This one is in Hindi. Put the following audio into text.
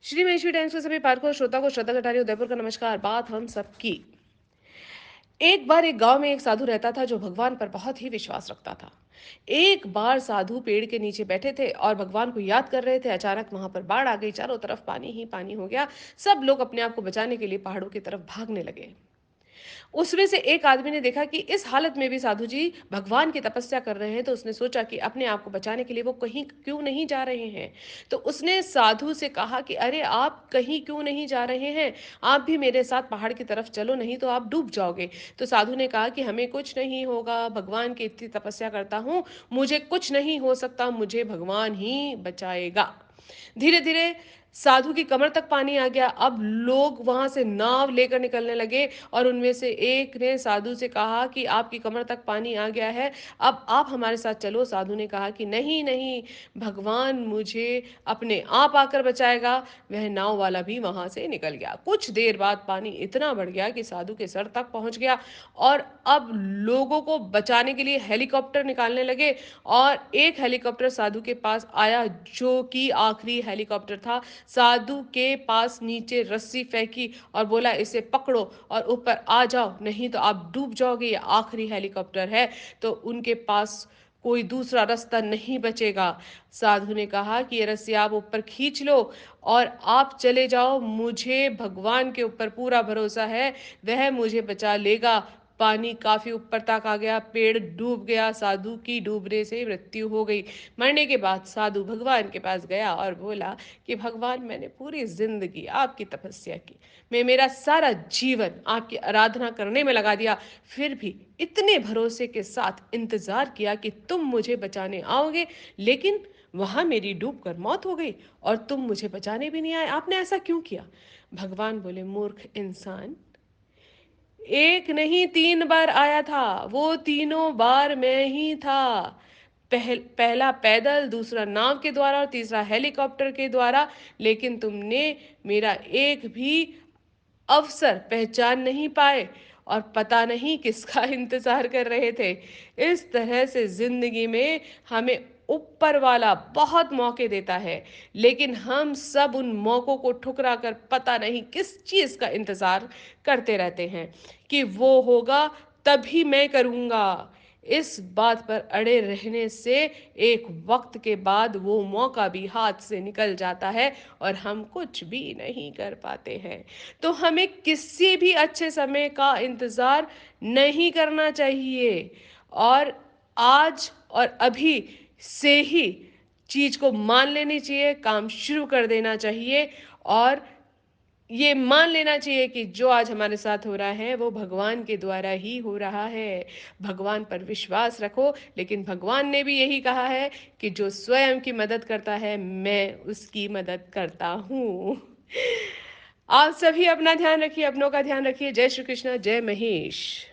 श्री महेश्वरी टाइम्स के सभी पाठकों और श्रोता को श्रद्धा कटारी उदयपुर का नमस्कार। बात हम सबकी। एक बार एक गांव में एक साधु रहता था जो भगवान पर बहुत ही विश्वास रखता था। एक बार साधु पेड़ के नीचे बैठे थे और भगवान को याद कर रहे थे। अचानक वहां पर बाढ़ आ गई। चारों तरफ पानी ही पानी हो गया। सब लोग अपने आप को बचाने के लिए पहाड़ों की तरफ भागने लगे। उसमें से एक आदमी ने देखा कि इस हालत में भी साधु जी भगवान की तपस्या कर रहे हैं, तो उसने सोचा कि अपने आप को बचाने के लिए वो कहीं क्यों नहीं जा रहे हैं। तो उसने साधु से कहा कि अरे आप कहीं क्यों नहीं जा रहे हैं, आप भी मेरे साथ पहाड़ की तरफ चलो, नहीं तो आप डूब जाओगे। तो साधु ने कहा कि हमें कुछ नहीं होगा, भगवान की इतनी तपस्या करता हूं, मुझे कुछ नहीं हो सकता, मुझे भगवान ही बचाएगा। धीरे धीरे साधु की कमर तक पानी आ गया। अब लोग वहां से नाव लेकर निकलने लगे और उनमें से एक ने साधु से कहा कि आपकी कमर तक पानी आ गया है, अब आप हमारे साथ चलो। साधु ने कहा कि नहीं नहीं, भगवान मुझे अपने आप आकर बचाएगा। वह नाव वाला भी वहां से निकल गया। कुछ देर बाद पानी इतना बढ़ गया कि साधु के सर तक पहुंच गया और अब लोगों को बचाने के लिए हेलीकॉप्टर निकालने लगे। और एक हेलीकॉप्टर साधु के पास आया, जो कि आखिरी हेलीकॉप्टर था। साधु के पास नीचे रस्सी फेंकी और बोला, इसे पकड़ो और ऊपर आ जाओ, नहीं तो आप डूब जाओगे, ये आखिरी हेलीकॉप्टर है। तो उनके पास कोई दूसरा रास्ता नहीं बचेगा। साधु ने कहा कि ये रस्सी आप ऊपर खींच लो और आप चले जाओ, मुझे भगवान के ऊपर पूरा भरोसा है, वह मुझे बचा लेगा। पानी काफी ऊपर तक आ गया, पेड़ डूब गया, साधु की डूबने से मृत्यु हो गई। मरने के बाद साधु भगवान के पास गया और बोला कि भगवान, मैंने पूरी जिंदगी आपकी तपस्या की, मैं मेरा सारा जीवन आपकी आराधना करने में लगा दिया, फिर भी इतने भरोसे के साथ इंतजार किया कि तुम मुझे बचाने आओगे, लेकिन वहां मेरी डूबकर मौत हो गई और तुम मुझे बचाने भी नहीं आए, आपने ऐसा क्यों किया। भगवान बोले, मूर्ख इंसान, एक नहीं 3 बार आया था, वो तीनों बार मैं ही था। पहला पैदल, दूसरा नाव के द्वारा और तीसरा हेलीकॉप्टर के द्वारा, लेकिन तुमने मेरा एक भी अवसर पहचान नहीं पाए और पता नहीं किसका इंतजार कर रहे थे। इस तरह से जिंदगी में हमें ऊपर वाला बहुत मौके देता है, लेकिन हम सब उन मौकों को ठुकरा कर पता नहीं किस चीज का इंतजार करते रहते हैं कि वो होगा तभी मैं करूंगा। इस बात पर अड़े रहने से एक वक्त के बाद वो मौका भी हाथ से निकल जाता है और हम कुछ भी नहीं कर पाते हैं। तो हमें किसी भी अच्छे समय का इंतजार नहीं करना चाहिए और आज और अभी से ही चीज को मान लेनी चाहिए, काम शुरू कर देना चाहिए और ये मान लेना चाहिए कि जो आज हमारे साथ हो रहा है वो भगवान के द्वारा ही हो रहा है। भगवान पर विश्वास रखो, लेकिन भगवान ने भी यही कहा है कि जो स्वयं की मदद करता है, मैं उसकी मदद करता हूँ। आप सभी अपना ध्यान रखिए, अपनों का ध्यान रखिए। जय श्री कृष्ण, जय महेश।